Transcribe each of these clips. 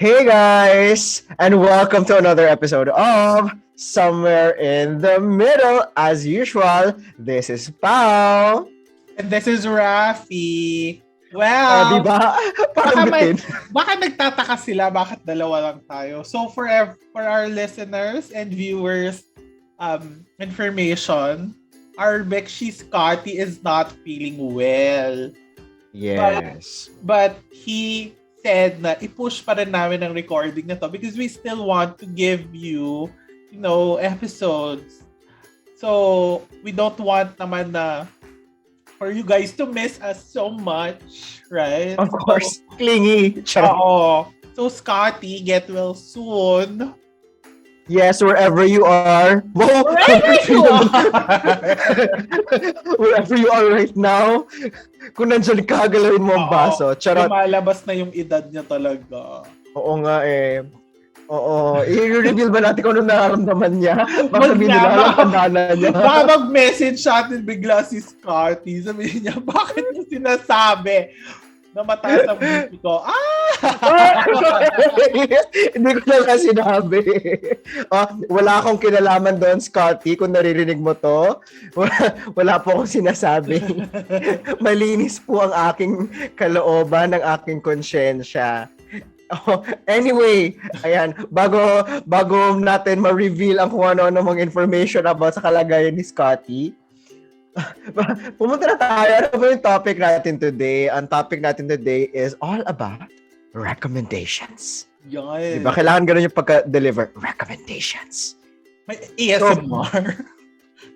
Hey guys, and welcome to another episode of Somewhere in the Middle. As usual, this is Pao. And this is Raffy. Di Well, ba? baka Parang may bitin. baka nagtataka sila bakit dalawa lang tayo. So for our listeners and viewers information, our Bekshie Scotty is not feeling well. Yes. But he said na i-push pa rin namin ang recording na to because we still want to give you episodes. So, we don't want naman na for you guys to miss us so much, right? Of course, clingy. Charot. Oo. So, Scotty, get well soon. Yes, wherever you are. Wow, Wherever you are. wherever you are right now. Kung nandiyan ka, galawin mo ang baso. Charot. Lumalabas na yung edad niya talaga. Oo nga eh. Oo. I-reveal ba natin kung ano nararamdaman niya? Baka Wag sabihin na, nila alam baka- tandaan niya. Baka mag-message sa atin bigla si Scotty. Sabihin niya, bakit mo sinasabi na mataas ang BP ko? Hindi ko na lang sinabi. Wala akong kinalaman doon, Scotty, kung naririnig mo to. Wala po akong sinasabi. Malinis po ang aking kalooban, ang aking konsyensya. Anyway, ayan, bago natin ma-reveal ang kung ano mga information about sa kalagayan ni Scotty, pumunta na tayo. Ano ba yung topic natin today? Ang topic natin today is all about recommendations. Yan. Diba? Kailangan ganun yung pagka-deliver. Recommendations. May ASMR.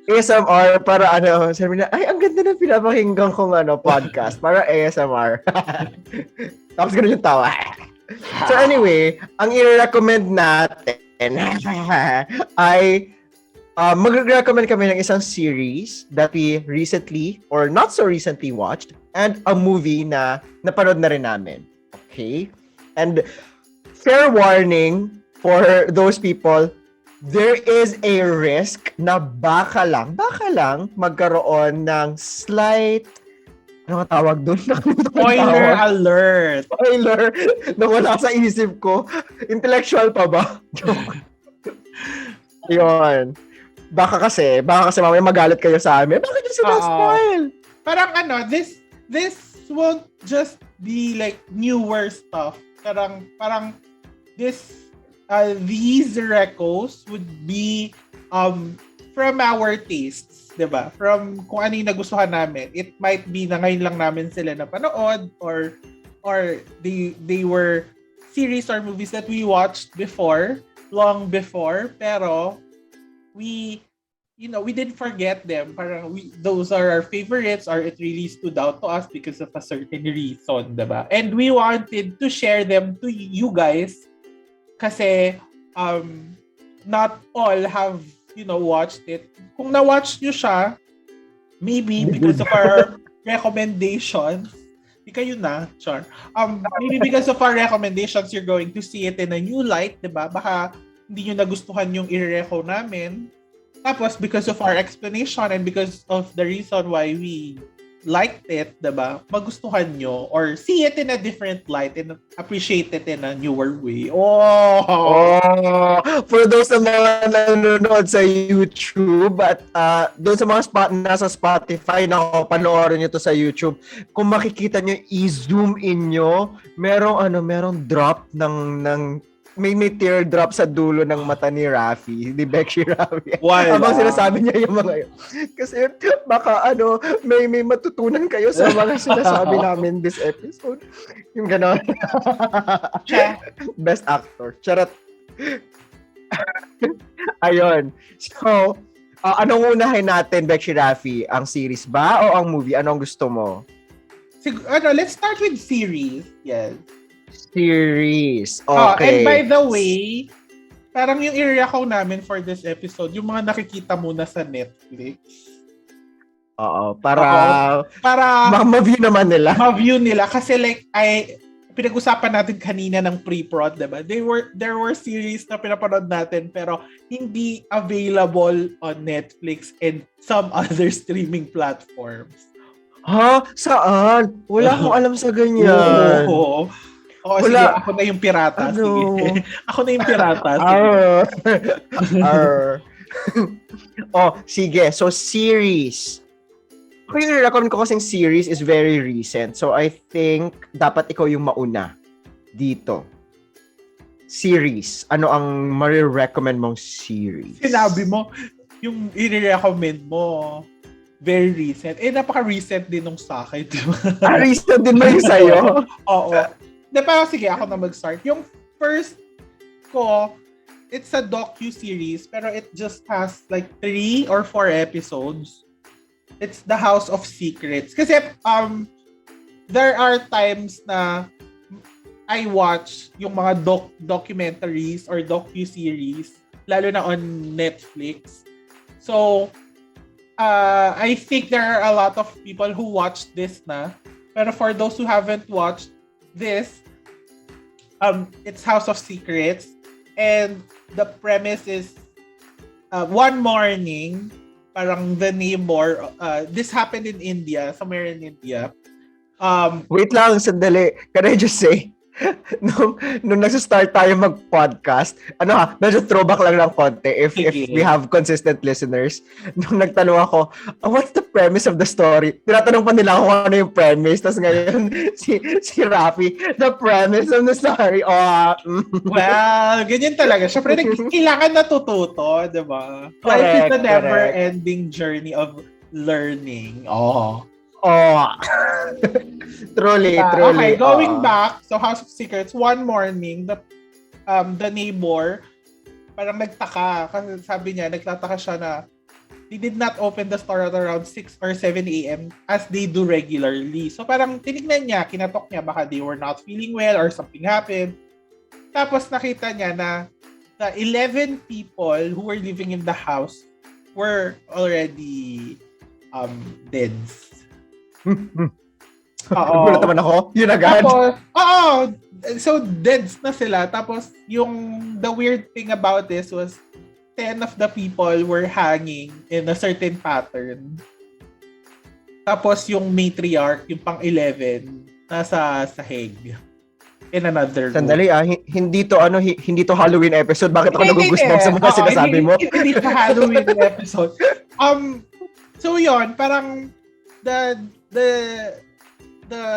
ASMR para sabi na, ay, ang ganda ng pinapakinggan kong podcast. Para ASMR. Tapos ganun yung tawa. So anyway, ang i-recommend natin ay mag-recommend kami ng isang series that we recently or not so recently watched and a movie na napanood na rin namin. Okay? And fair warning for those people, there is a risk na baka lang magkaroon ng slight ano nga tawag doon? Spoiler alert. Spoiler na wala sa isip ko. Intellectual pa ba? Joke. Yun. Baka kasi mamaya magalit kayo sa amin. Bakit yung sila-spoil? Parang this won't just be like newer stuff. Parang these recos would be from our tastes, 'di ba? From kung ano yung nagustuhan namin. It might be na ngayon lang namin sila napanood or they were series or movies that we watched before, long before, pero we didn't forget them. Parang those are our favorites or it really stood out to us because of a certain reason, diba? And we wanted to share them to you guys kasi not all have, watched it. Kung na-watch nyo siya, maybe because of our recommendations, di kayo na, Char. Maybe because of our recommendations, you're going to see it in a new light, diba? Baka hindi nyo nagustuhan yung i-reco namin. Tapos, because of our explanation and because of the reason why we liked it, diba? Magustuhan nyo or see it in a different light and appreciate it in a newer way. For those na mga nanonood sa YouTube at doon sa mga nasa Spotify na panoorin nyo to sa YouTube, kung makikita nyo, i-zoom in nyo, merong drop ng may teardrop sa dulo ng mata ni Raffy, ni Bekshie Raffy. Wala. Habang sinasabi niya yung mga yun. Kasi baka may matutunan kayo sa mga sinasabi namin this episode. Yung gano'n. Best actor. Charot. Ayun. So, anong unahin natin, Bekshie Raffy? Ang series ba o ang movie? Anong gusto mo? Let's start with series. Yes. Series. And Okay. by the way, parang yung i-reco namin for this episode, yung mga nakikita muna sa Netflix. Oo. Para ma-view naman nila. Ma-view nila. Kasi pinag-usapan natin kanina ng pre-prod, diba? There were series na pinapanood natin pero hindi available on Netflix and some other streaming platforms. Ha? Saan? Wala akong alam sa ganyan. Oo. Oo, sige, Wala. ako na yung pirata. Ano? Sige. Ako na yung pirata. Sige. Arr. Arr. Sige. So, series. Ako yung recommend ko kasing series is very recent. So, I think dapat ikaw yung mauna dito. Series. Ano ang marirecommend mong series? Sinabi mo, yung i-recommend mo, very recent. Napaka-recent din nung sa akin, di ba? Recent din ba yung sa'yo? Oo. Pero sige, ako na mag-start. Yung first ko, it's a docu-series, pero it just has like 3 or 4 episodes. It's The House of Secrets. Kasi, there are times na I watch yung mga documentaries or docu-series, lalo na on Netflix. So, I think there are a lot of people who watch this na. Pero for those who haven't watched this, it's House of Secrets. And the premise is, one morning, parang the neighbor, this happened in India, somewhere in India. Wait lang, sandali. Can I just say, nung nag-start tayo mag-podcast, medyo throwback lang ng konti if we have consistent listeners. Nung nagtanong ako, what's the premise of the story? Tinatanong pa nila ako kung ano yung premise. Tapos ngayon, si Raffy, the premise of the story. Well, ganyan talaga. Siyempre, kailangan natututo, di ba? Life is a never-ending journey of learning. Truly. Okay, going back, so House of Secrets, one morning, the neighbor, parang nagtaka, kasi sabi niya, nagtataka siya na they did not open the store at around 6 or 7 a.m. as they do regularly. So parang tinignan niya, kinatok niya, baka they were not feeling well or something happened. Tapos nakita niya na the 11 people who were living in the house were already dead. Gulat naman ako. Yun agad. Tapos, so deads na sila. Tapos, the weird thing about this was 10 of the people were hanging in a certain pattern. Tapos, yung matriarch, yung pang-11, nasa sahig. In another room. Sandali hindi to Halloween episode. Bakit ako nagugustuhan sa mga sinasabi mo? Hindi to Halloween episode. So yun, parang the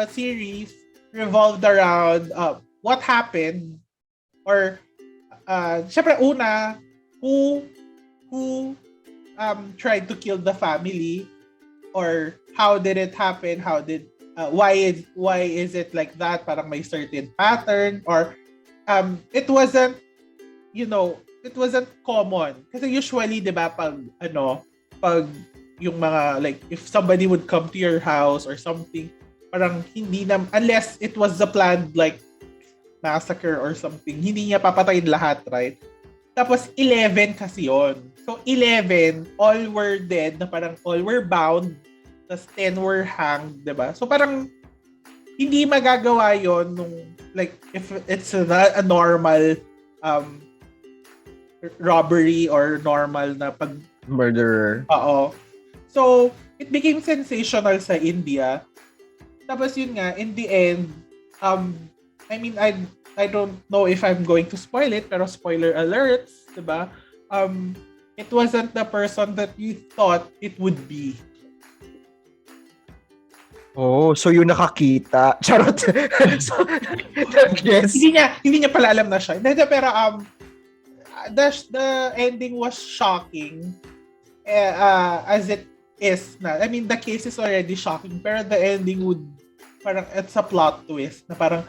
series revolved around what happened or syempre una who tried to kill the family or how did it happen, why is it like that, parang may certain pattern or it wasn't common kasi usually 'di ba pag yung mga like if somebody would come to your house or something, parang hindi na unless it was a planned like massacre or something, hindi niya papatayin lahat, right? Tapos 11 kasi yon. So 11 all were dead, na parang all were bound, tapos 10 were hanged, 'di ba? So parang hindi magagawa yon nung like if it's a normal robbery or normal na pag murderer. So, it became sensational sa India. Tapos yun nga, in the end, I mean, I don't know if I'm going to spoil it, pero spoiler alerts, diba? It wasn't the person that you thought it would be. So yung nakakita. Charot. So, yes. Hindi niya pala alam na siya. Pero the ending was shocking. As it is na. I mean, the case is already shocking, pero the ending would, parang it's a plot twist na parang,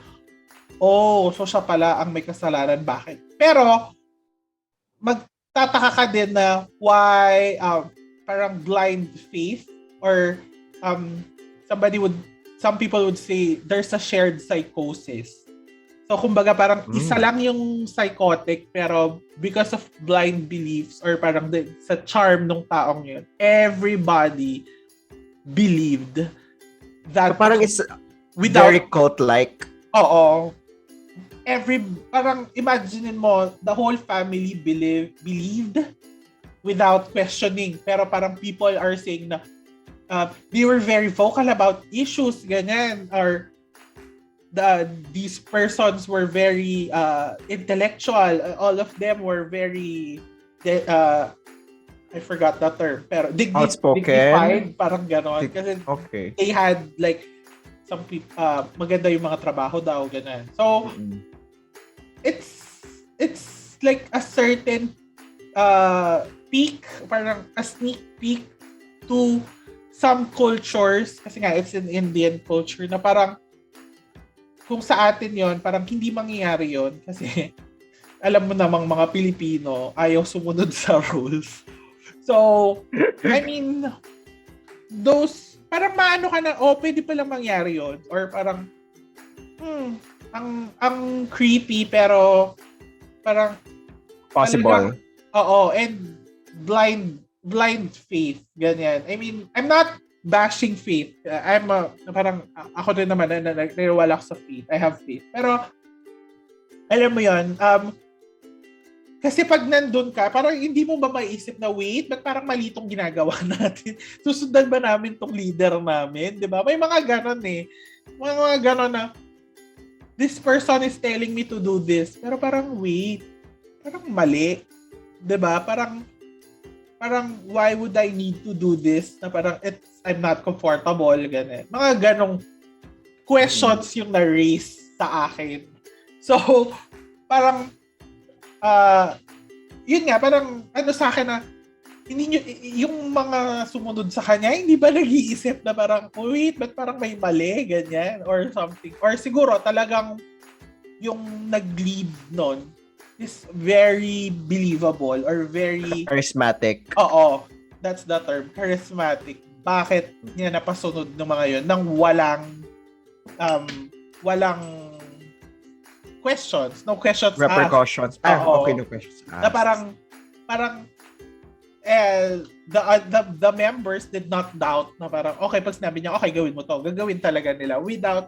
so siya pala ang may kasalanan, bakit? Pero, magtataka ka din na why parang blind faith or some people would say there's a shared psychosis. So, kumbaga parang isa lang yung psychotic, pero because of blind beliefs or parang sa charm ng taong yun, everybody believed that... So, parang it's very cult-like. Oo. Parang imagine mo, the whole family believed without questioning. Pero parang people are saying na they were very vocal about issues, ganyan, or these persons were very intellectual. All of them were very I forgot the term, pero Outspoken. dignified, parang ganon. Kasi Okay. they had like some people, maganda yung mga trabaho daw, ganon. So, it's like a certain peak, parang a sneak peek to some cultures, kasi nga it's an Indian culture, na parang kung sa atin yon parang hindi mangyayari yon kasi alam mo namang mga Pilipino ayaw sumunod sa rules. So, I mean, those, parang maano ka na, pwede palang mangyari yon. Or parang, ang creepy, pero parang, Possible. and blind faith, ganyan. I mean, I'm not bashing faith. Parang, ako din naman, naniwala ako sa faith. I have faith. Pero, alam mo yon kasi pag nandun ka, parang hindi mo ba maiisip na, wait, ba't parang mali itong ginagawa natin? Susundan ba namin tong leader namin? Diba? May mga ganon eh. Mga ganon na, this person is telling me to do this. Pero parang, wait, parang mali. Diba? Parang, why would I need to do this? Na parang, I'm not comfortable. Ganun. Mga ganong questions yung na-raise sa akin. So, parang, yun nga, parang ano sa akin na hindi nyo, yung mga sumunod sa kanya, hindi ba nag-iisip na parang, wait, ba't parang may mali, ganyan, or something. Or siguro talagang yung nag-lead nun is very believable or very... Charismatic. Oo, that's the term, charismatic. Bakit niya napasunod ng mga yun nang walang questions. No questions Repercussions. asked. Okay, no questions asked. Na parang the members did not doubt na parang, okay, pag sinabi niya, okay, gawin mo to. Gagawin talaga nila without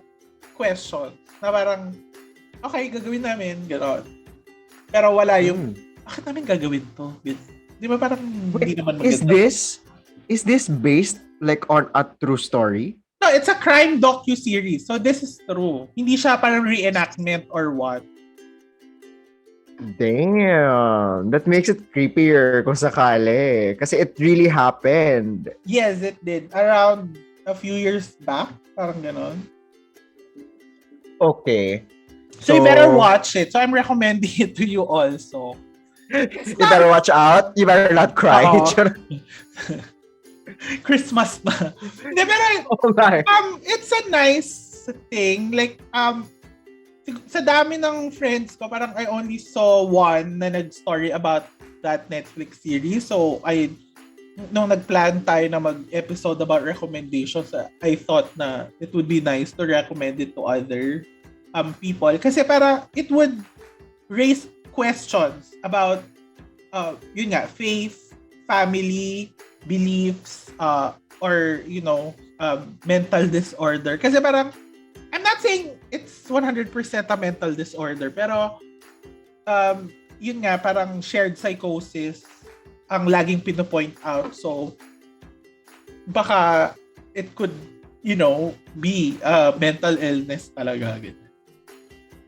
questions. Na parang, okay, gagawin namin. Gano'n. Pero wala yung, bakit namin gagawin to? Di ba parang hindi naman maganda? Is this based like on a true story? No, it's a crime docu-series. So this is true. Hindi siya parang reenactment or what. Damn. That makes it creepier kung sakali. Kasi it really happened. Yes, it did. Around a few years back. Parang ganon. Okay. So you better watch it. So I'm recommending it to you also. You better watch out. You better not cry. Christmas na. Hindi, pero it's a nice thing. Like, sa dami ng friends ko, parang I only saw one na nag-story about that Netflix series. So, nung nag-plan tayo na mag-episode about recommendations, I thought na it would be nice to recommend it to other people. Kasi para it would raise questions about, yun nga, faith, family, beliefs, or, mental disorder. Kasi parang, I'm not saying it's 100% a mental disorder, pero, yun nga, parang shared psychosis ang laging pinopoint out. So, baka it could, be a mental illness talaga.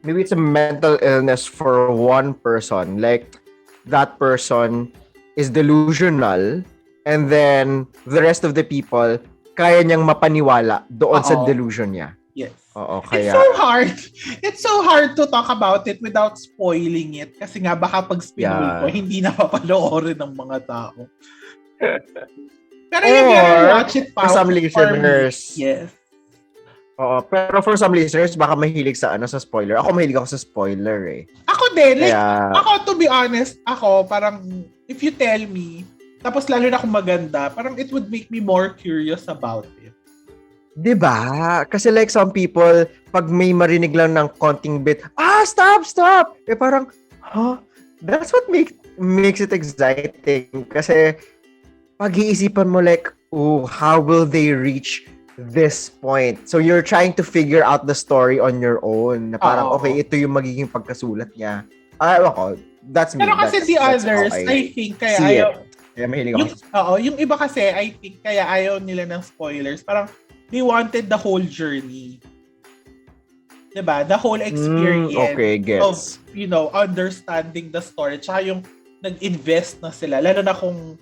Maybe it's a mental illness for one person. Like, that person is delusional, and then the rest of the people, kaya niyang mapaniwala doon sa delusion niya. Yes. Oo, kaya... It's so hard. It's so hard to talk about it without spoiling it. Kasi nga, baka pag spoil ko, hindi na papanoorin ng mga tao. Pero you better watch it for some listeners. Yes. Oo, pero for some listeners, baka mahilig sa spoiler. Ako mahilig ako sa spoiler eh. Ako din. Ako, to be honest, parang, if you tell me, tapos lalo na kung maganda, parang it would make me more curious about it. Diba? Kasi like some people, pag may marinig lang ng konting bit, stop! Eh parang, that's what makes it exciting. Kasi pag-iisipan mo like, how will they reach this point? So you're trying to figure out the story on your own. Na parang, okay, ito yung magiging pagkasulat niya. Ako, that's me. Pero kasi the others, I think, kaya ayaw... Kaya mahilig ako. Yung iba kasi, I think, kaya ayaw nila ng spoilers. Parang, they wanted the whole journey. 'Diba? The whole experience Okay, of, gets. understanding the story. Tsaka yung nag-invest na sila. Lalo na kung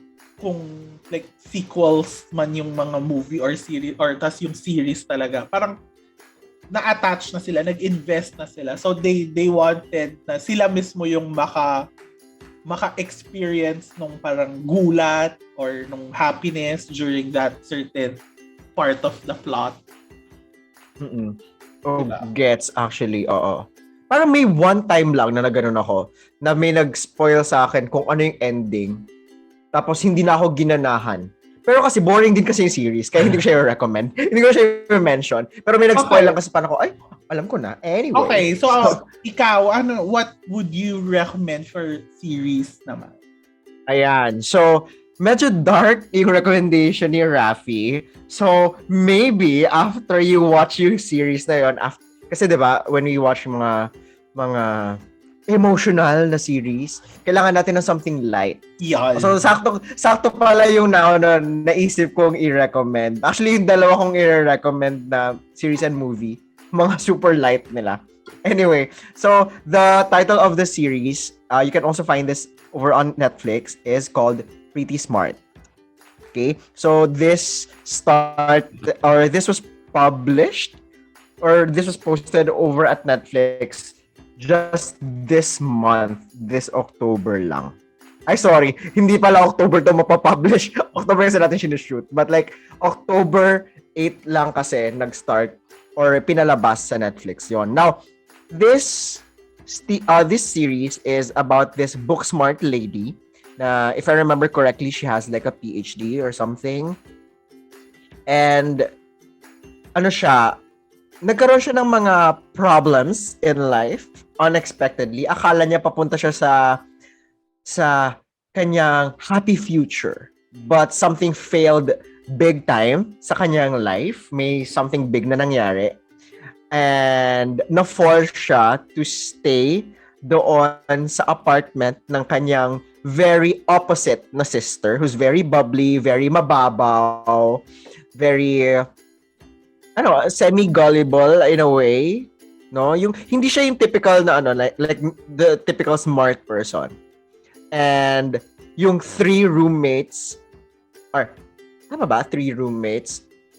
like sequels man yung mga movie or series or tas yung series talaga. Parang na-attach na sila, nag-invest na sila. So they wanted na sila mismo yung maka-experience nung parang gulat or nung happiness during that certain part of the plot. Mm-mm. Oh, Diba? gets actually, oo. Parang may one time lang na nagano'n ako na may nag-spoil sa akin kung ano yung ending. Tapos hindi na ako ginanahan. Pero kasi boring din kasi yung series, kaya hindi ko siya i-recommend. Hindi ko siya i-mention. Pero may nag-spoil Okay. lang kasi parang ako, ay, alam ko na. Anyway. Okay, so ikaw, what would you recommend for series naman? Ayan. So, medyo dark yung recommendation ni Raffy. So, maybe after you watch yung series na yun, kasi 'di ba, when we watch mga emotional na series, kailangan natin ng something light. Yan. So, sakto pala yung naisip kong i-recommend. Actually, yung dalawa kong i-recommend na series and movie, mga super light nila. Anyway, so the title of the series, you can also find this over on Netflix, is called Pretty Smart. Okay, so this was published or this was posted over at Netflix just this month, this October lang. Ay, sorry, hindi pala October to mapapublish. October kasi natin sinushoot. But like, October 8 lang kasi nag-start or pinalabas sa Netflix yon. Now, this series is about this book smart lady na, if I remember correctly, she has like a PhD or something. And nagkaroon siya ng mga problems in life unexpectedly. Akala niya papunta siya sa kanyang happy future. But something failed big time sa kanyang life. May something big na nangyari. And na-force siya to stay doon sa apartment ng kanyang very opposite na sister, who's very bubbly, very mababaw, very semi-gullible in a way, no? Yung hindi siya yung typical na like the typical smart person. And yung three roommates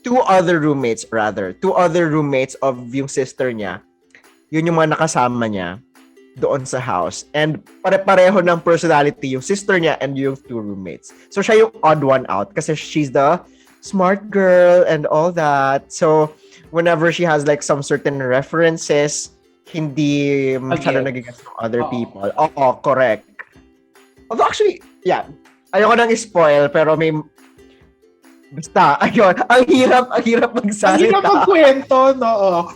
two other roommates of yung sister niya, yun yung mga nakasama niya doon sa house. And pare-pareho ng personality yung sister niya and yung two roommates. So siya yung odd one out kasi she's the smart girl and all that. So whenever she has like some certain references, hindi masyado nagigets ng other people. Oo, correct. Although actually, yeah, ayoko nang i-spoil pero may basta, ayun, ang hirap magsalita. Ang hirap magkwento, no?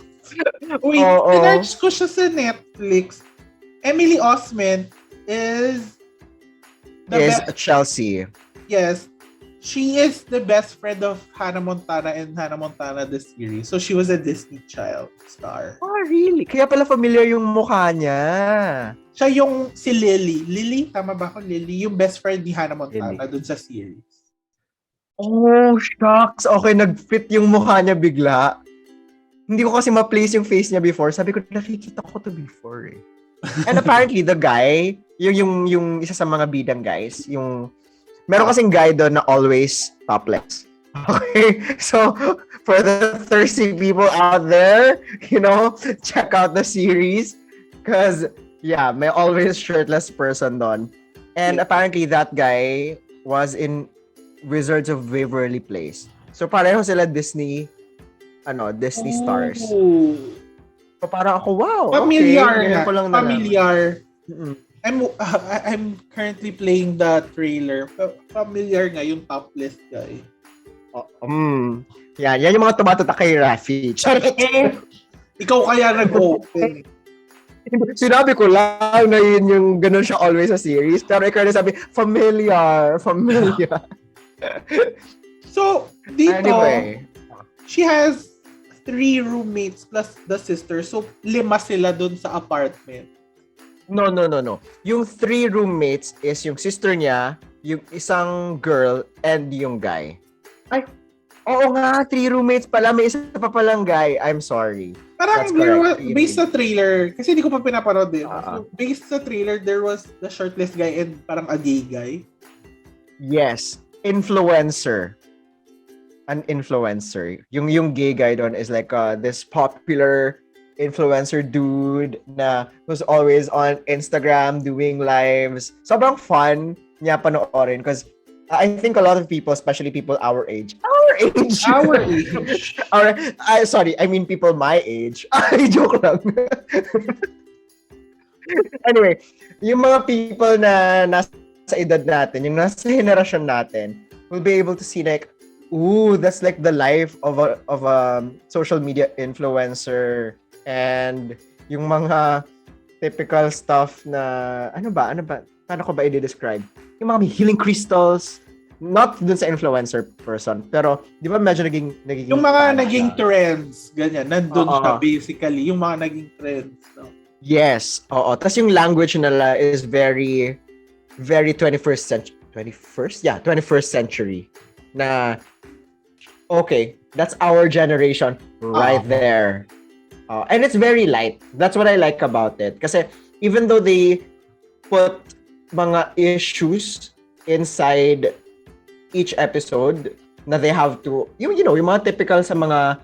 Wait, sinerge ko siya sa Netflix. Emily Osment is Chelsea. Yes. She is the best friend of Hannah Montana in Hannah Montana the series. So she was a Disney Child star. Oh, really? Kaya pala familiar yung mukha niya. Siya yung si Lily. Lily? Tama ba ako? Lily? Yung best friend ni Hannah Montana dun sa series. Oh, shucks. Okay, nag-fit yung mukha niya bigla. Hindi ko kasi ma-place yung face niya before. Sabi ko, nakikita ko to before eh. And apparently, the guy, yung isa sa mga bidang guys, meron kasing guy doon na always topless. Okay? So, for the thirsty people out there, check out the series. Because, yeah, may always shirtless person doon. And apparently, that guy was in Wizards of Waverly Place. So, pareho sila Disney stars. So, parang ako, wow, familiar okay. Familiar. I'm currently playing the trailer. Familiar nga yung topless guy. Yan yung mga tumatatak kay Raffy. Ikaw kaya nag-open. Sinabi ko lang na yun yung ganun siya always sa series. Pero ikaw na sabi, familiar. So, dito, anyway, she has 3 roommates plus the sister. So, 5 sila dun sa apartment. No. Yung 3 roommates is yung sister niya, yung isang girl, and yung guy. Ay, oo nga, 3 roommates pala. May isa pa palang guy. I'm sorry. Parang That's there correct. was, based sa trailer, kasi hindi ko pa pinapanood din. Ah. So, based sa trailer, there was the shirtless guy and parang a gay guy. Yes. Influencer. An influencer. Yung gay guy doon is like this popular influencer dude na was always on Instagram doing lives. Sobrang fun niya panoorin because I think a lot of people, especially people our age. Our age. Sorry, I mean people my age. Ay, joke lang. Anyway, yung mga people na nasa edad natin, yung nasa henerasyon natin, will be able to see like, ooh, that's like the life of a social media influencer, and yung mga typical stuff na ano ba paano ko ba i-describe? Yung mga healing crystals, not dun sa influencer person, pero di ba medyo naging Yung mga fan naging siya. trends, ganyan, nandun Oo. siya basically, yung mga naging trends. No? Yes, oo. Tapos yung language nila is very, very 21st century. 21st? Yeah, 21st century. Na, okay, that's our generation right there. And it's very light. That's what I like about it. Kasi even though they put mga issues inside each episode na they have to, yung mga typical sa mga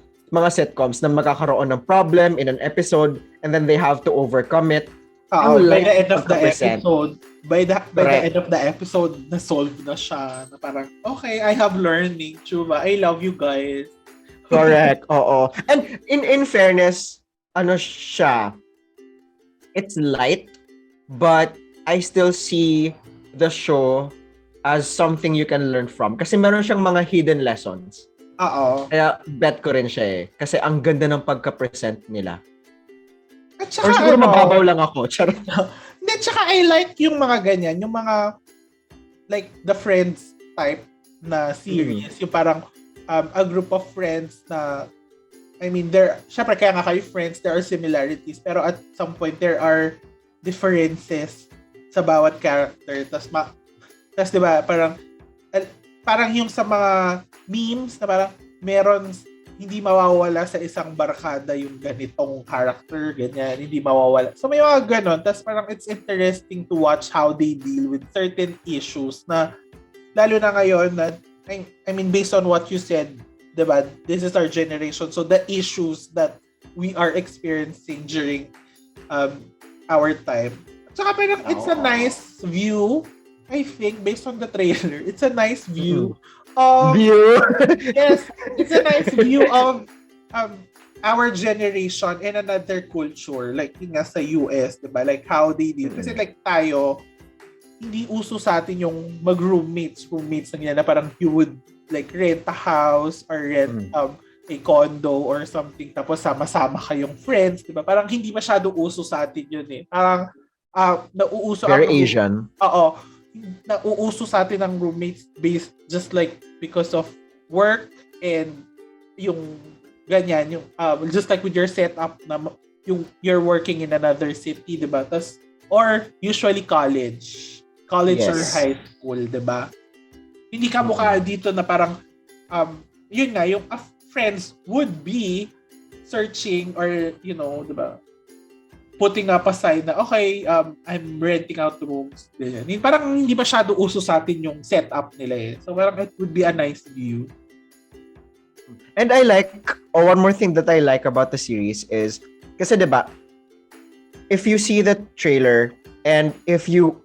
sitcoms na magkakaroon ng problem in an episode and then they have to overcome it. By the end of the pagka-present. episode, by the Correct. end of the episode, na-solve na siya. Na parang, okay, I have learning, Chuba. I love you guys. Correct, oo. And in fairness, ano siya, it's light, but I still see the show as something you can learn from. Kasi meron siyang mga hidden lessons. Oo. Kaya bet ko rin siya eh. Kasi ang ganda ng pagka-present nila. At saka, Or siguro mababaw lang ako. Charot. Hindi, tsaka I like yung mga ganyan, yung mga, like, the Friends type na series. Yung parang, a group of friends na, I mean, syempre kaya nga kayo friends, there are similarities, pero at some point, there are differences sa bawat character. Tas diba, parang yung sa mga memes na parang meron, hindi mawawala sa isang barkada yung ganitong character, ganyan, hindi mawawala. So may mga ganon, tas parang it's interesting to watch how they deal with certain issues na, lalo na ngayon na, I mean, based on what you said, diba, this is our generation, so the issues that we are experiencing during our time. Saka parang it's a nice view, I think, based on the trailer. It's a nice view of... Yes, it's a nice view of our generation in another culture. Like, yung nga sa US, diba? Like, how they deal. Kasi like tayo, hindi uso sa atin yung mag-roommates na ganyan, na parang you would like rent a house or rent a condo or something, tapos sama-sama kayong friends, diba? Parang hindi masyado uso sa atin yun eh. Parang nauuso Very Asian. Oo. Nauuso sa atin ng roommates based just like because of work and yung ganyan, yung just like with your setup na yung you're working in another city, diba? Tas, or usually college Yes. or high school, diba? Hindi ka mukha dito na parang yun nga, yung friends would be searching or, you know, diba, putting up aside na, okay, I'm renting out rooms. Ganyan. Parang hindi masyado uso sa atin yung setup nila eh. So parang it would be a nice view. And I like, one more thing that I like about the series is, kasi diba, if you see the trailer and if you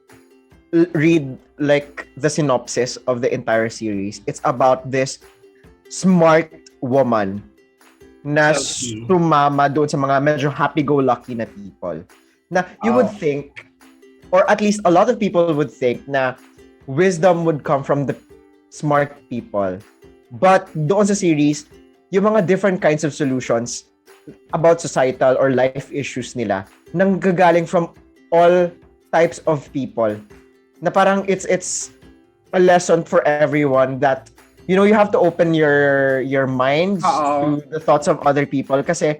read like the synopsis of the entire series, it's about this smart woman na sumama doon sa mga medyo happy-go-lucky na people. Na you would think, or at least a lot of people would think na wisdom would come from the smart people. But doon sa series, yung mga different kinds of solutions about societal or life issues nila nanggagaling from all types of people. Na parang it's a lesson for everyone that, you know, you have to open your minds to the thoughts of other people kasi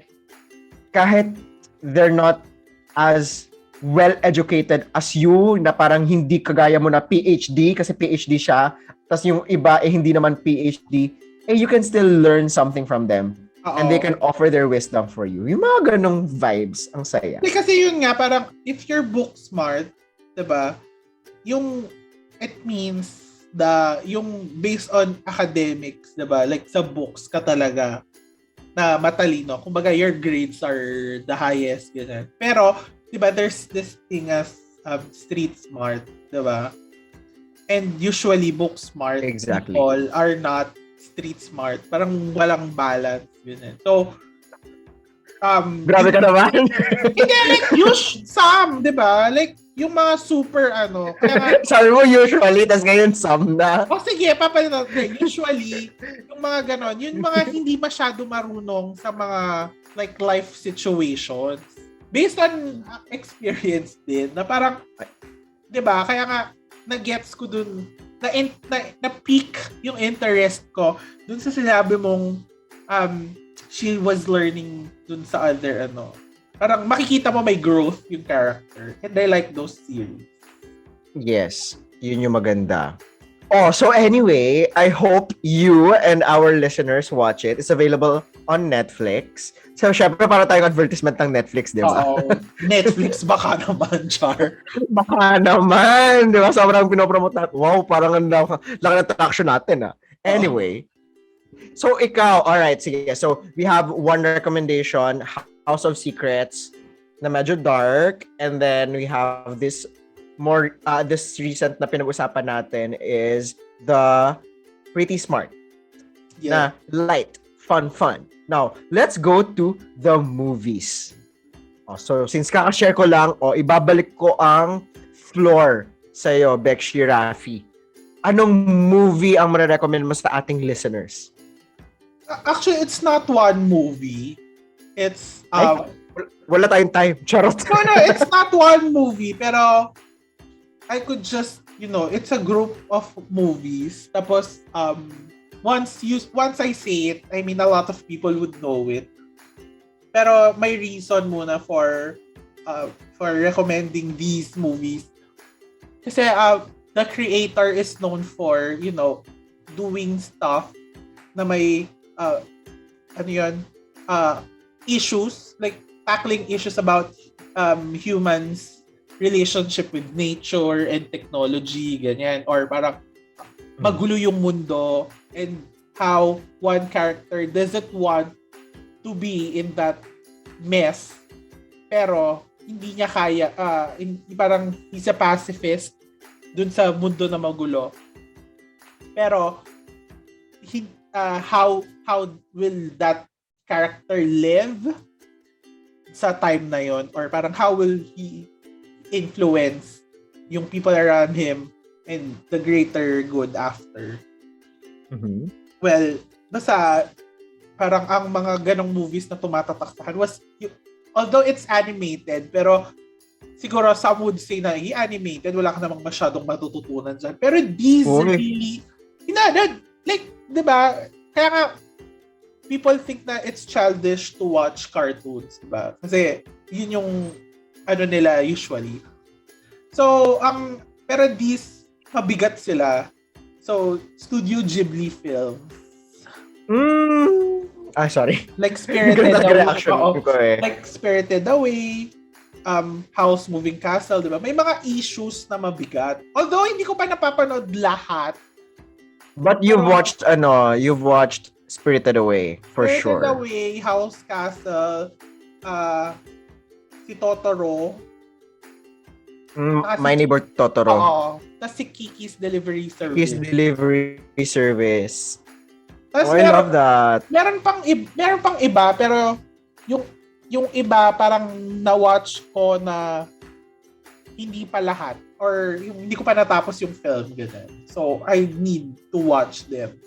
kahit they're not as well educated as you, na parang hindi kagaya mo na PhD kasi PhD siya, tas yung iba hindi naman PhD, you can still learn something from them. And they Oo. can offer their wisdom for you. Yung mga ganong vibes, ang saya. Kasi yun nga, parang if you're book smart, 'di ba? Yung it means yung based on academics, 'di ba? Like sa books ka talaga na matalino. Kumbaga your grades are the highest, ganun. Pero 'di ba there's this thing as street smart, 'di ba? And usually book smart people are not street smart. Parang walang balance, ganun. So Grabe ka naman. Hindi, like, some, di ba? Like, yung mga super, kaya Sabi mo usually, tas ngayon some na. sige, papalit natin. Usually, yung mga ganon, yung mga hindi masyado marunong sa mga, like, life situations. Based on experience din, na parang, di ba, kaya nga, na-gets ko dun, na-peak yung interest ko dun sa sinabi mong, she was learning dun sa other parang makikita mo may growth yung character, and I like those series. Yes, yun yung maganda. Oh, so anyway, I hope you and our listeners watch it. It's available on Netflix. So, syempre, para tayong advertisement ng Netflix, di ba? Oo. Netflix, baka naman, Char. Baka naman, di ba? Sobrang pinopromote natin. Wow, parang ang laki ng traction natin, ah. Anyway, so ikaw, alright, sige. So, we have one recommendation, House of Secrets, na medyo dark. And then, we have this this recent na pinag-usapan natin is the Pretty Smart. Yeah. Na light, fun. Now, let's go to the movies. So, since kaka-share ko lang, ibabalik ko ang floor sa'yo, Bekshie, Raffi. Anong movie ang marirecommend mo sa ating listeners? Actually, it's not one movie. It's wala tayong time. Charot. No, it's not one movie, pero I could just, it's a group of movies. Tapos once I say it, I mean a lot of people would know it. Pero may reason muna for recommending these movies. Kasi the creator is known for, doing stuff na may issues, like tackling issues about humans' relationship with nature and technology, ganyan. Or parang magulo yung mundo and how one character doesn't want to be in that mess. Pero hindi niya kaya, parang he's a pacifist dun sa mundo na magulo. Pero how will that character live sa time na yon, or parang how will he influence yung people around him and the greater good after. Mm-hmm. Well, basta parang ang mga ganong movies na tumatatak sa akin was, although it's animated, pero siguro some would say na i-animated, wala ka namang masyadong matututunan dyan. Pero these really, like, di ba? Kaya nga, people think na it's childish to watch cartoons, di ba? Kasi yun yung nila usually. So, pero these, mabigat sila. So, Studio Ghibli films. Sorry. Like Spirited Away. Eh. Like Spirited Away, House Moving Castle, di ba? May mga issues na mabigat. Although, hindi ko pa napapanood lahat. But you've watched Spirited Away, for Spirited sure. Spirited Away, House Castle, si Totoro. My Neighbor Totoro. Oo. Tapos si Kiki's Delivery Service. Kiki's Delivery Service. Tapos I love that. Meron pang iba, pero yung iba parang na-watch ko na hindi pa lahat, or yung hindi ko pa natapos yung film, ganun. So, I need to watch them.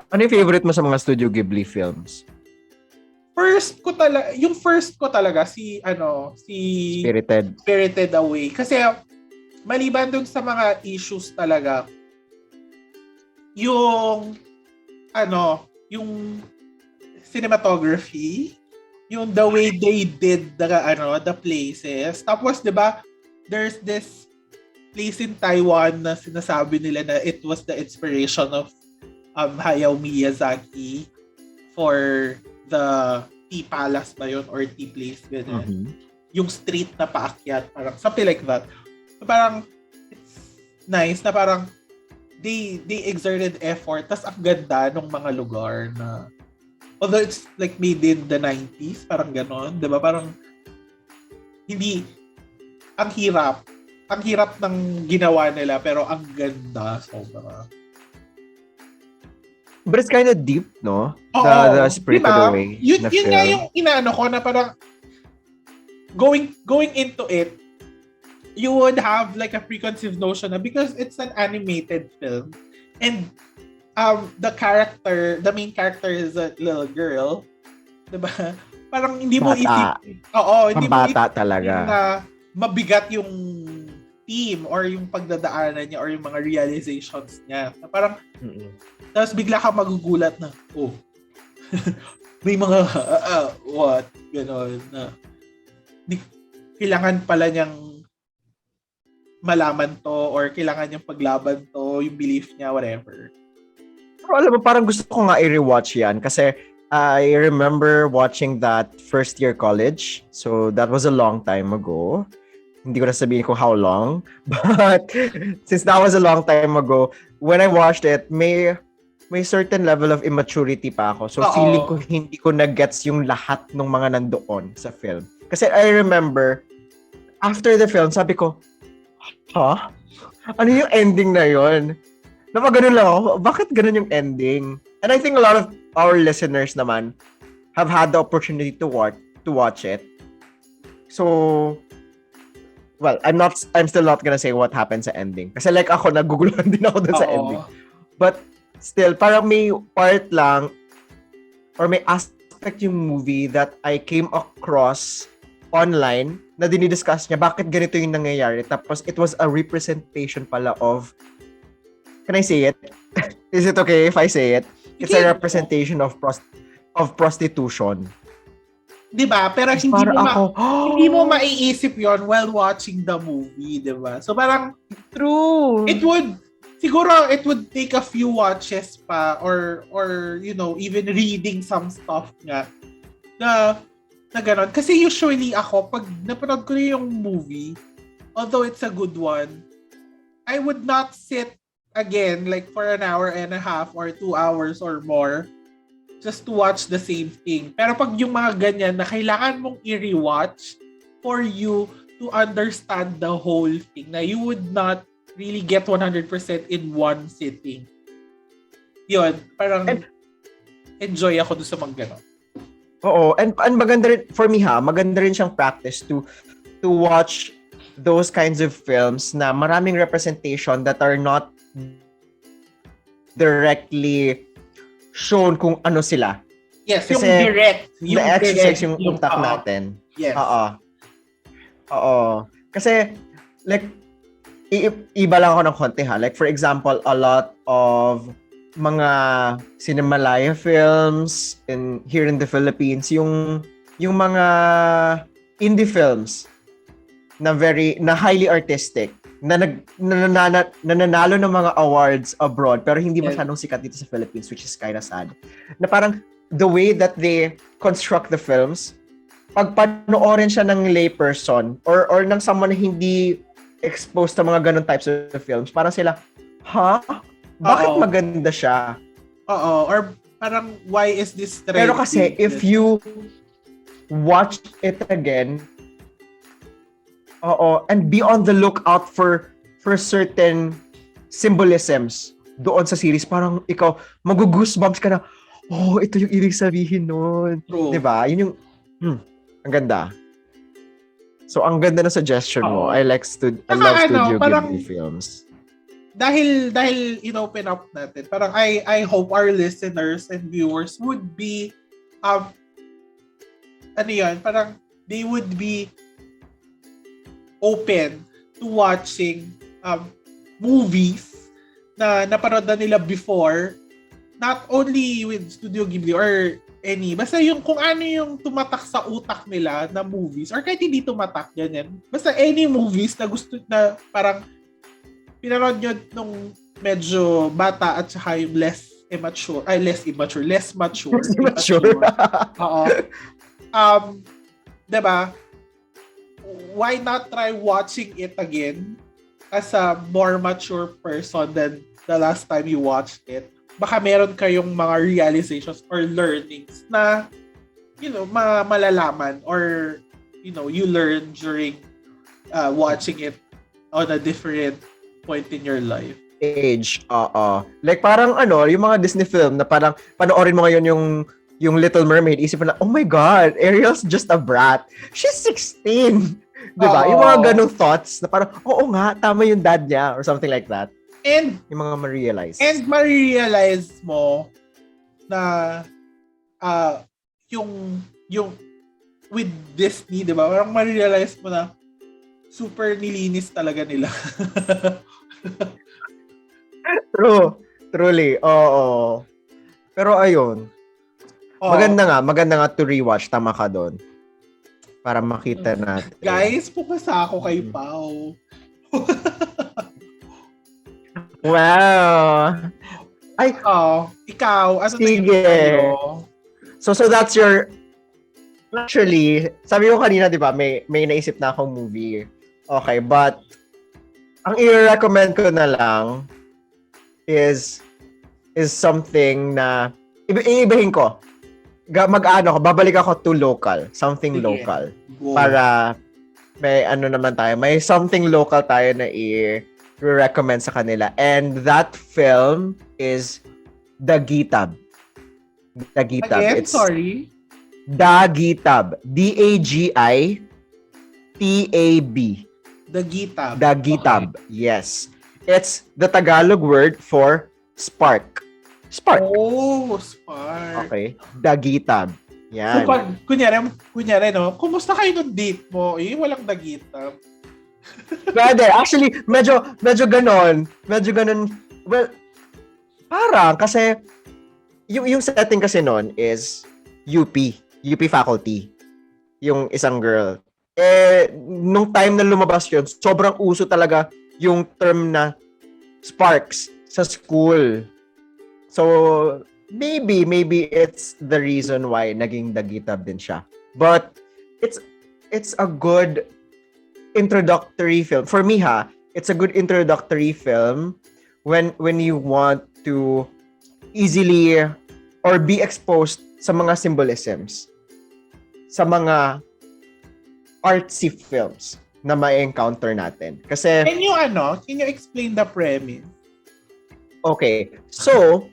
Ano yung favorite mo sa mga Studio Ghibli films? Yung first ko talaga si Spirited Away. Kasi maliban dun sa mga issues talaga, yung cinematography, yung the way they did the places. Tapos 'di ba, there's this place in Taiwan na sinasabi nila na it was the inspiration of Hayao Miyazaki for the tea palace ba yun or tea place, ganyan. Mhm. Yung street na paakyat, parang something like that. So, parang it's nice na parang they exerted effort. Tas ang ganda ng mga lugar na although it's like made in the 90s, parang ganon, 'di ba? Parang hindi ang hirap. Ang hirap ng ginawa nila pero ang ganda sobra. But it's kind of deep, no? Oo, The Spirited diba? Away Yun na nga film. yung inaano ko na parang going into it, you would have like a preconceived notion na because it's an animated film and the main character is a little girl, 'di ba? Parang hindi mo Bata. isipin. Oo, hindi mo Pambata talaga. na mabigat yung theme or yung pagdadaanan niya or yung mga realizations niya. Na parang tapos bigla ka magugulat na, oh, may mga, what? Ganon na. Kailangan pala niyang malaman to or kailangan niyang paglaban to, yung belief niya, whatever. Pero alam mo, parang gusto ko nga i-rewatch yan kasi I remember watching that first year college. So that was a long time ago. Hindi ko na sabihin kung how long. But since that was a long time ago, when I watched it, may certain level of immaturity pa ako. So feeling ko hindi ko na-gets yung lahat ng mga nandoon sa film. Kasi I remember, after the film, sabi ko, huh? Ano yung ending na yon? Napaganon lang ako, bakit ganun yung ending? And I think a lot of our listeners naman have had the opportunity to watch it. So, well, I'm still not gonna say what happened sa ending. Kasi like ako, naguguluhan din ako dun sa ending. But still, parang may part lang or may aspect yung movie that I came across online na dinidiscuss niya bakit ganito yung nangyayari. Tapos it was a representation pala of, can I say it? Is it okay if I say it? It's a representation of prostitution. 'Di ba? Pero hindi mo maiisip 'yon while watching the movie, 'di ba? So parang true. It would take a few watches pa or you know, even reading some stuff nga na gano'n. Kasi usually ako pag napanood ko na yung movie, although it's a good one, I would not sit again like for an hour and a half or 2 hours or more just to watch the same thing. Pero pag yung mga ganyan na kailangan mong i-rewatch for you to understand the whole thing, na you would not really get 100% in one sitting. Yun, parang enjoy ako doon sa mga ganon. Oo, and maganda rin, for me maganda rin siyang practice to watch those kinds of films na maraming representation that are not directly shown kung ano sila. Yes, kasi yung direct. Yung na-exercise yung utak natin. Yes. Oo. Kasi, like, iba lang ako ng konti Like, for example, a lot of mga Cinemalaya films here in the Philippines, yung mga indie films na highly artistic, na nananalo ng mga awards abroad pero hindi masyadong sikat dito sa Philippines, which is kind of sad. Na parang the way that they construct the films, pag panoorin siya ng layperson or ng someone na hindi exposed sa mga ganun types of films, parang sila, bakit maganda siya? Or parang, why is this trending? Pero kasi, if you watch it again, and be on the lookout for certain symbolisms doon sa series, parang ikaw, mag-goosebumps ka na, ito yung ibig sabihin nun. True. Diba? Yun yung, ang ganda. So, ang ganda na suggestion mo. I love Studio Ghibli films. Dahil in-open up natin, parang I hope our listeners and viewers would be, parang they would be open to watching movies na napanood na nila before, not only with Studio Ghibli or basta yung kung ano yung tumatak sa utak nila na movies or kahit hindi tumatak, ganyan. Basta any movies na gusto na parang pinanood nyo nung medyo bata at saka yung less less mature. Mature. Oo. Diba? Why not try watching it again as a more mature person than the last time you watched it? Baka meron kayong mga realizations or learnings na, malalaman or, you learn during watching it on a different point in your life. Age, like parang yung mga Disney film na parang panoorin mo ngayon yung Little Mermaid, isip mo na, oh my God, Ariel's just a brat. She's 16. Diba? Yung mga ganong thoughts na parang, oo nga, tama yung dad niya or something like that. And yung mga ma-realize. And ma-realize mo na yung with Disney, diba? Parang ma-realize mo na super nilinis talaga nila. Truly. Oo. Pero ayun. Maganda nga to rewatch. Tama ka doon. Para makita natin. Guys, pumasa ako kay Pao. Wow. Ay, ikaw. Ano sige. So that's your... Actually, sabi ko kanina, di ba, may naisip na akong movie. Okay, but ang i-recommend ko na lang is something na iibahin ko. Babalik ako to local. Something Sige. Local. Go. Para may naman tayo. May something local tayo na i-recommend sa kanila. And that film is Dagitab. Dagitab. Again, sorry? Dagitab. Dagitab. Dagitab. Dagitab. Okay. Yes. It's the Tagalog word for spark. Spark. Oh, spark. Okay. Dagitab. Yan. So, kunyari, no? Kumusta kayo ng date mo? Walang dagitab. Pwede. Actually, medyo ganon. Well, parang kasi yung setting kasi nun is UP faculty. Yung isang girl. Nung time na lumabas yun, sobrang uso talaga yung term na sparks sa school. So, maybe it's the reason why naging Dagitab din siya. But it's a good introductory film. For me it's a good introductory film when you want to easily or be exposed sa mga symbolisms, sa mga artsy films na ma-encounter natin. Kasi Can you explain the premise? okay. So,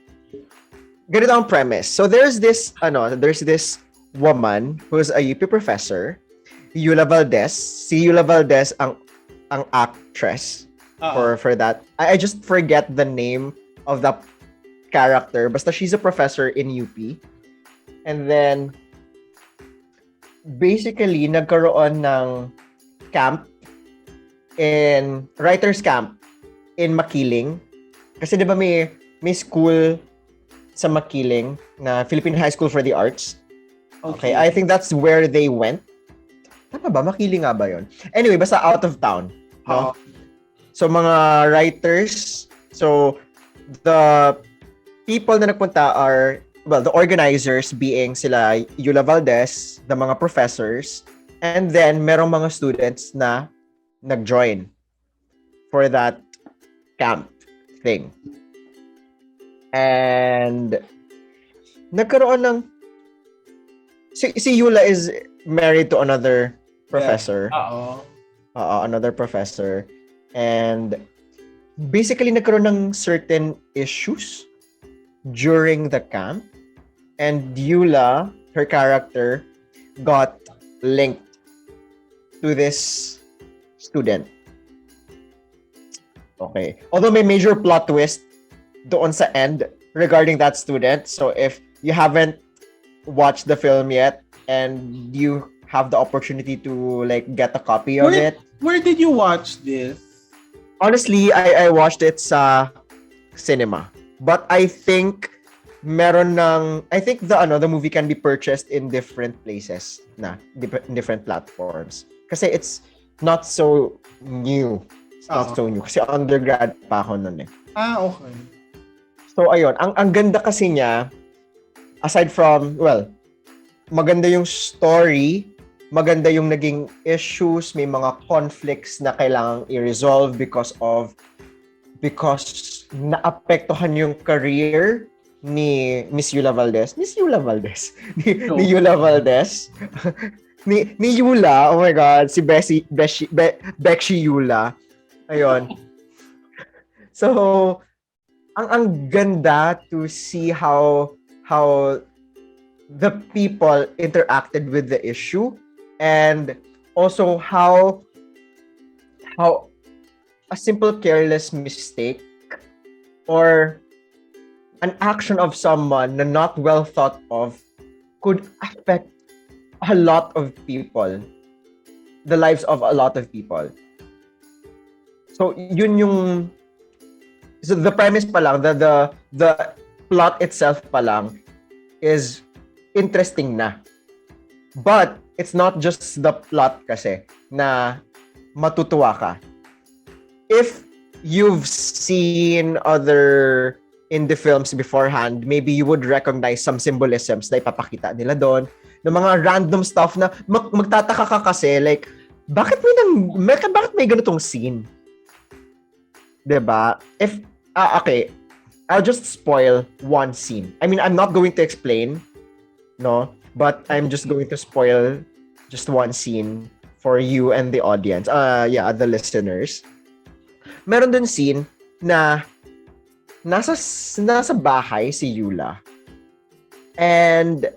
ganito ang premise. So there's this woman who's a UP professor, Yula Valdez. Si Yula Valdez ang actress for that. I just forget the name of the character. Basta she's a professor in UP. And then basically nagkaroon ng writer's camp in Makiling. Kasi 'di ba may school sa Makiling na Philippine High School for the Arts. Okay, I think that's where they went. Tama ba? Makiling nga ba yun? Anyway, basta out of town. No? So, mga writers. So, the people na nagpunta are, well, the organizers being sila Yula Valdez, the mga professors, and then merong mga students na nag-join for that camp thing. And nagkaroon ng si Yula is married to another professor. Another professor. And basically nagkaroon ng certain issues during the camp. And Yula, her character, got linked to this student. Okay. Although may major plot twist doon sa end regarding that student. So if you haven't watched the film yet and you have the opportunity to like get a copy of it. Where did you watch this? Honestly, I watched it sa cinema. But I think the movie can be purchased in different places in different platforms. Kasi it's not so new. It's not so new. Kasi undergrad pa ako nun eh. Okay. So, ayun. Ang ganda kasi niya, aside from, well, maganda yung story, maganda yung naging issues, may mga conflicts na kailangang i-resolve because naapektuhan yung career ni Miss Yula Valdez. Miss Yula Valdez? Ni Yula Valdez. ni Yula, oh my God, si Bekshie Yula. Ayun. So, ang ganda to see how the people interacted with the issue, and also how a simple careless mistake or an action of someone na not well thought of could affect a lot of people, the lives of a lot of people. So the premise pa lang, the plot itself pa lang is interesting na. But it's not just the plot kasi na matutuwa ka. If you've seen other indie films beforehand, maybe you would recognize some symbolisms na ipapakita nila doon, ng mga random stuff na magtataka ka kasi, like, bakit may ganitong scene? 'Di ba? Okay, I'll just spoil one scene. I mean, I'm not going to explain, no, but I'm just going to spoil just one scene for you and the audience. The listeners. Meron dun scene na nasa bahay si Yula and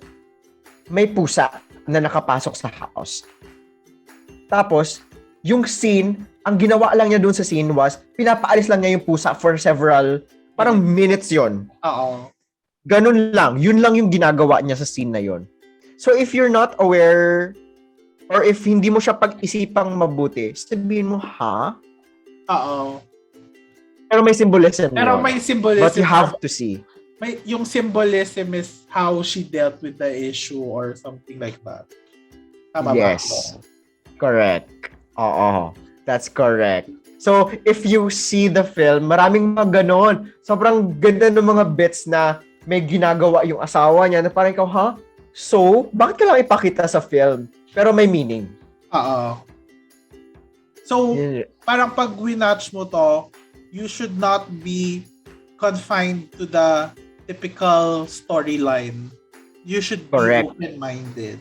may pusa na nakapasok sa house. Tapos, yung scene, ang ginawa lang niya dun sa scene was, pinapaalis lang niya yung pusa for several, parang minutes yon. Oo. Ganun lang. Yun lang yung ginagawa niya sa scene na yon. So if you're not aware, or if hindi mo siya pag-isipang mabuti, sabihin mo, ha? Oo. Pero may symbolism. May symbolism. But you have to see. Yung symbolism is how she dealt with the issue or something like that. Tama yes. ba? Correct. Oo. That's correct. So, if you see the film, maraming mga ganon. Sobrang ganda ng mga bits na may ginagawa yung asawa niya na parang ikaw, ha? So, bakit ka lang ipakita sa film? Pero may meaning. Oo. So, parang pag winatch mo to, you should not be confined to the typical storyline. You should be open-minded.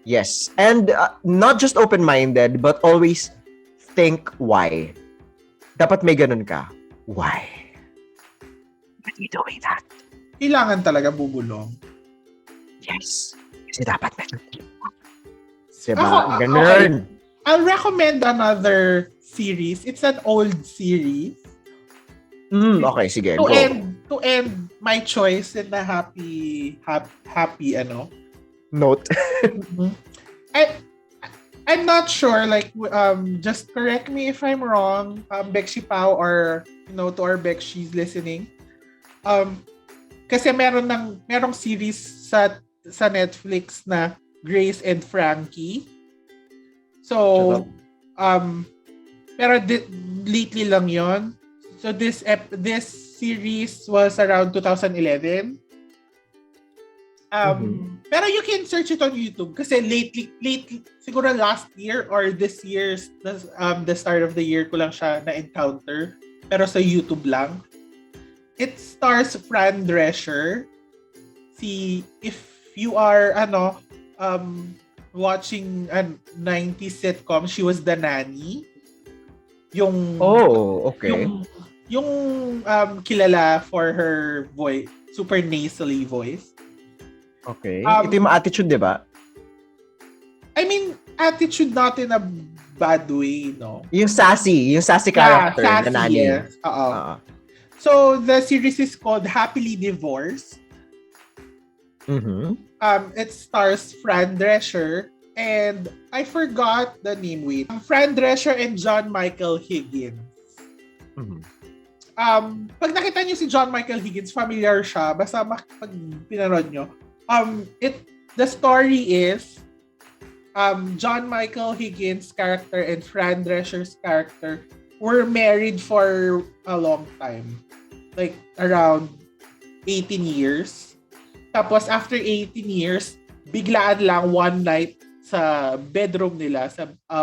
Yes. And not just open-minded, but always think why. Dapat may ganun ka. Why? Why are you doing that? Kailangan talaga bubulong. Yes. Kasi dapat may diba? Ganun. Okay. I'll recommend another series. It's an old series. Okay, sige. To end my choice in a happy note. I'm not sure, like, just correct me if I'm wrong, Bekshie Pao, or to our Bekshies listening. Kasi merong series sa Netflix na Grace and Frankie. So, pero lately lang yon. So this series was around 2011. Pero you can search it on YouTube kasi lately siguro last year or this year's the start of the year ko lang siya na-encounter, pero sa YouTube lang. It stars Fran Drescher. If you are watching a 90s sitcom, she was the nanny. Okay. Yung kilala for her voice, super nasally voice. Okay. Ito yung attitude, di ba? I mean, attitude not in a bad way, no? Yung sassy character sassy, na nanny. Yes. So, the series is called Happily Divorced. It stars Fran Drescher and I forgot the name. Fran Drescher and John Michael Higgins. Pag nakita niyo si John Michael Higgins, familiar siya. Basta pag pinanood niyo. The story is John Michael Higgins' character and Fran Drescher's character were married for a long time. Like around 18 years. Tapos after 18 years, biglaan lang one night sa bedroom nila,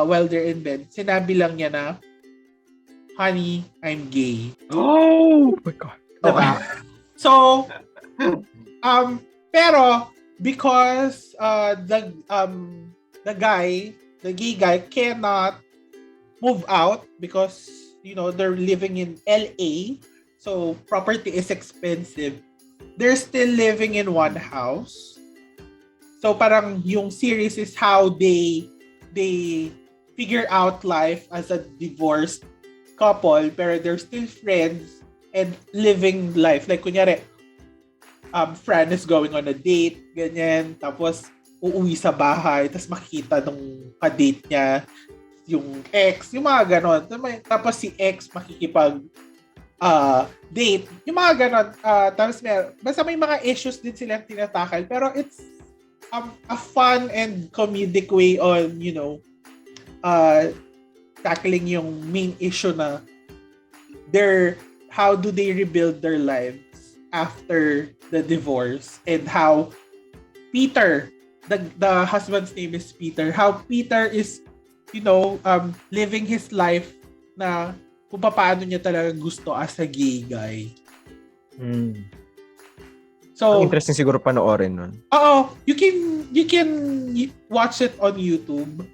while they're in bed, sinabi lang niya na, "Honey, I'm gay." Oh my God. Diba? So, pero because the gay guy cannot move out because they're living in LA, so property is expensive. They're still living in one house. So parang yung series is how they figure out life as a divorced couple, pero they're still friends and living life. Like kunyari, friend is going on a date, ganyan, tapos uuwi sa bahay, tapos makikita nung ka-date niya yung ex, yung mga ganon. Tapos si ex makikipag date, yung mga ganon. Tapos basta may mga issues din silang tinatakal, pero it's a fun and comedic way on, tackling yung main issue na how do they rebuild their lives after the divorce, and how Peter, the husband's name is Peter, how Peter is living his life na kung paano niya talaga gusto as a gay guy. So, interesting siguro panoorin nun. Oo, you can watch it on YouTube.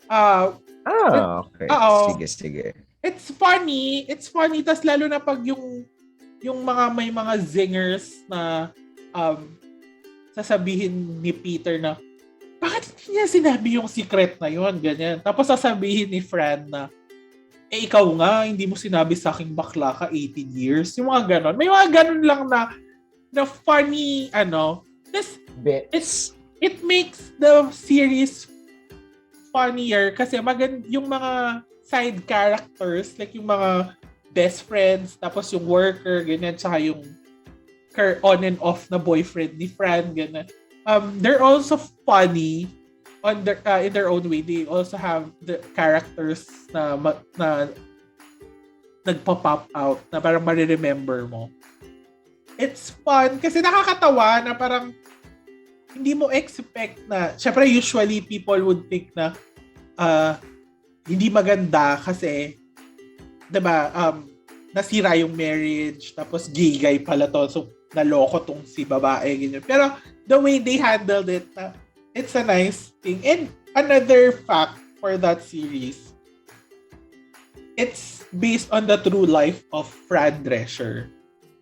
Okay. Sige. It's funny. Tas lalo na pag yung may mga zingers na sasabihin ni Peter na, bakit hindi niya sinabi yung secret na yun, ganyan. Tapos sasabihin ni Fran na, ikaw nga, hindi mo sinabi sa aking bakla ka 18 years. Yung mga ganon. May mga ganon lang na funny, it makes the series funnier kasi yung mga side characters, like yung mga best friends, tapos yung worker, ganyan, tsaka yung on and off na boyfriend ni Fran, ganyan. They're also funny in their own way. They also have the characters na nagpa-pop out na parang ma-remember mo. It's fun kasi nakakatawa na parang hindi mo expect na, syempre usually people would think na hindi maganda kasi 'di ba, nasira yung marriage, tapos gay guy pala to, so naloko tong si babae, ganyan. Pero the way they handled it, it's a nice thing. And another fact for that series, it's based on the true life of Fran Drescher.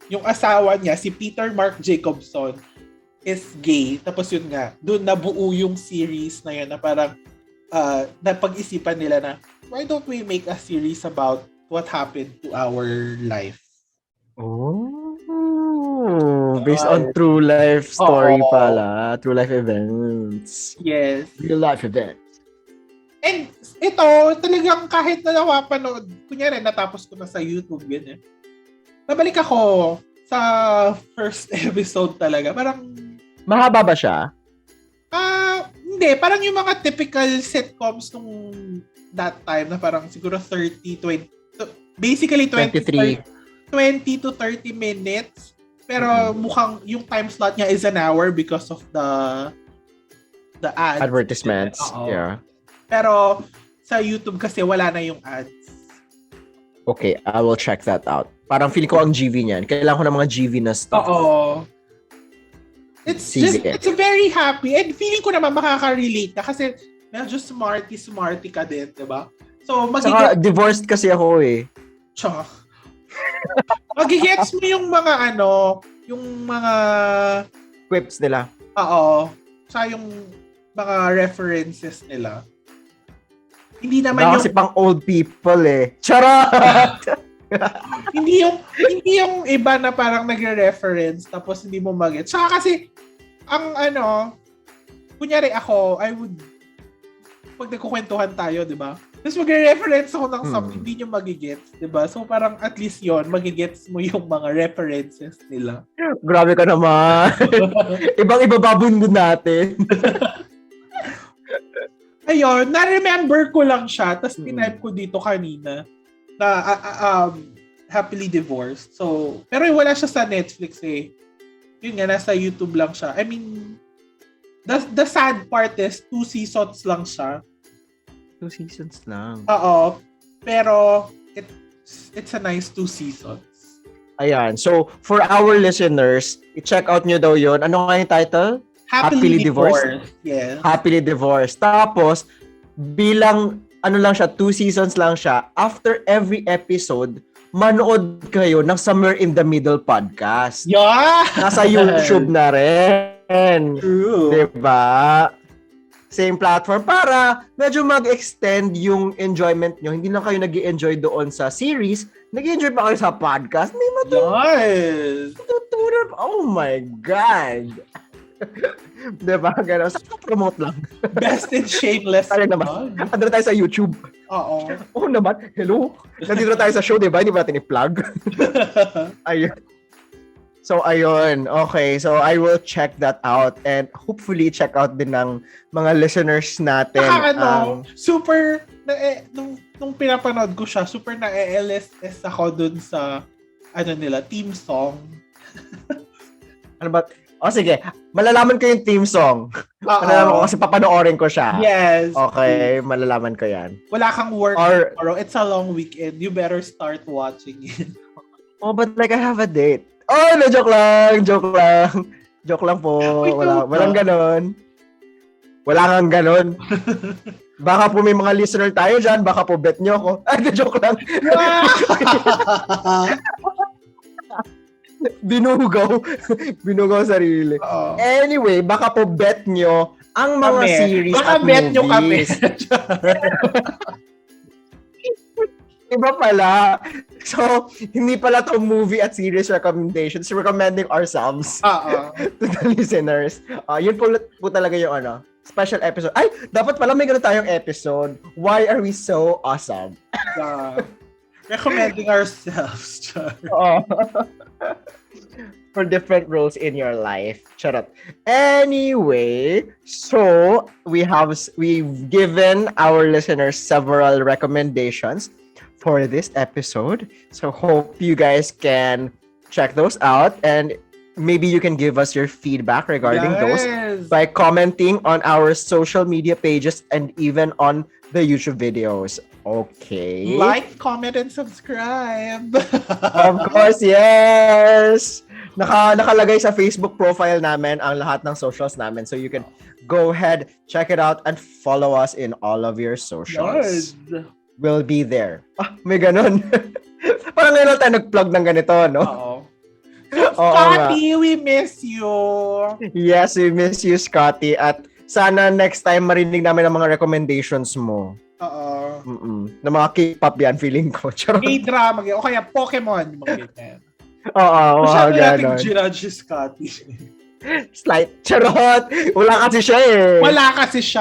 Yung asawa niya, si Peter Mark Jacobson, is gay. Tapos yun nga, doon nabuo yung series na yun na parang napag-isipan nila na, why don't we make a series about what happened to our life? Based on true life story pala. True life events. Yes. Real life events. And ito, talagang kahit na napapanood, kunyari natapos ko na sa YouTube, ganyan. Nabalik ako sa first episode talaga. Parang mahaba ba siya? Hindi. Parang yung mga typical sitcoms nung that time na parang siguro 20, basically 20 to 30 minutes. Pero mukhang yung time slot niya is an hour because of the ads. Advertisements. Yeah. Pero sa YouTube kasi wala na yung ads. Okay, I will check that out. Parang feeling ko ang GV niyan. Kailangan ko ng mga GV na stuff. Oo. It's very happy. And feeling ko naman makaka-relate ka kasi medyo smarty ka din, diba? So, saka divorced kasi ako eh. Tsaka. Magigets mo yung mga yung mga quips nila. Oo. Sa yung mga references nila. Hindi naman kasi pang old people eh. Charot! hindi yung iba na parang nagre-reference tapos hindi mo mag-get. Saka kasi ang kunyari ako, I would pag nagkukwentuhan tayo, 'di ba? Tapos magre-reference ako ng something hindi nyo magigets, 'di ba? So parang at least 'yon, magigets mo yung mga references nila. Grabe ka naman. Ibang-iba babundon natin. Ayun, na-remember ko lang siya, tapos tinype ko dito kanina na happily divorced. So, pero wala siya sa Netflix eh. Yun nga, nasa YouTube lang siya. I mean, the sad part is 2 seasons lang siya. 2 seasons lang. Oo. Pero, it's a nice 2 seasons. Ayan. So, for our listeners, i-check out nyo daw yun. Ano nga yung title? Happily divorced. Yes. Happily Divorced. Tapos, bilang, ano lang siya, 2 seasons lang siya, after every episode, manood kayo ng Somewhere in the Middle podcast. Yeah! Nasa YouTube na rin. True. Diba? Same platform para medyo mag-extend yung enjoyment nyo. Hindi lang kayo nag-i-enjoy doon sa series, nag-i-enjoy pa kayo sa podcast. May Yes! matutunan. Oh my God! Diba? Gano'n. Sa promote lang. Best in shameless. Tayo naman. Andun tayo sa YouTube. Oo. Oo naman. Hello? Nandito na tayo sa show, diba? Hindi ba natin i-plug? Ayun. So, ayun. Okay. So, I will check that out and hopefully check out din ng mga listeners natin. Super, nung pinapanood ko siya, super na-LSS ako dun sa, theme song. Ano ba? O sige, malalaman ko yung theme song. Malalaman ko kasi papanoorin ko siya. Yes. Okay, malalaman ko yan. Wala kang work Or, tomorrow. It's a long weekend. You better start watching it. oh, but like I have a date. Oh, no, joke lang. Joke lang. Joke lang po. Walang ganon. Wala kang ganon. Baka po may mga listener tayo dyan. Baka po bet nyo ako. Ay, joke lang. Binugaw sarili. Anyway, baka po bet nyo ang mga series baka at bet movies. nyo kami. Iba pala. So, hindi pala to movie at series recommendations. Recommending ourselves to the listeners. Yun po talaga yung special episode. Ay, dapat pala may ganun tayong episode. Why are we so awesome? Recommending ourselves. For different roles in your life. Charot. Anyway, so we've given our listeners several recommendations for this episode. So hope you guys can check those out and maybe you can give us your feedback regarding those by commenting on our social media pages and even on the YouTube videos. Okay. Like, comment, and subscribe. Of course, yes. Nakalagay sa Facebook profile namin ang lahat ng socials namin. So you can go ahead, check it out, and follow us in all of your socials. Yes. We'll be there. May ganun. Parang ngayon tayo nag-plug ng ganito, no? Scotty, we miss you. Yes, we miss you, Scotty. At sana next time marinig namin ang mga recommendations mo. Na mga K-pop yan, feeling ko. K-drama. O kaya Pokemon. Mga ganyan. Masyado natin ginudge si Scotty. Slight. Charot. Wala kasi siya eh.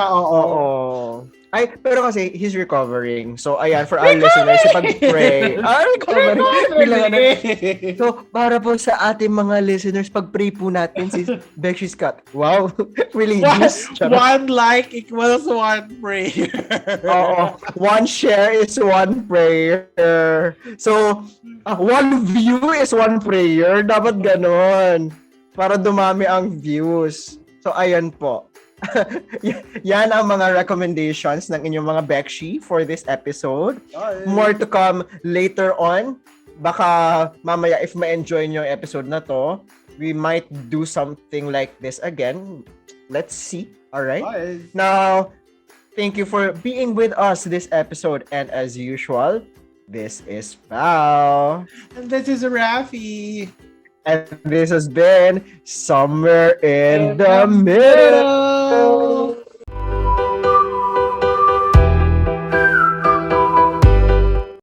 Oo. Ay, pero kasi he's recovering. So, ayan, for our listeners, pag-pray. Recovering. So, para po sa ating mga listeners, pag-pray po natin si Bekshie Scott. Wow. Religious. One like equals one prayer. Oo. One share is one prayer. So, one view is one prayer. Dapat ganon. Para dumami ang views. So, ayan po. Yan ang mga recommendations ng inyong mga Bekshie for this episode. More to come later on. Baka mamaya if ma-enjoy nyo yung episode na to, we might do something like this again. Let's see. Alright? Now, thank you for being with us this episode. And as usual, this is Pao. And this is Raffy. And this has been Somewhere in the Middle.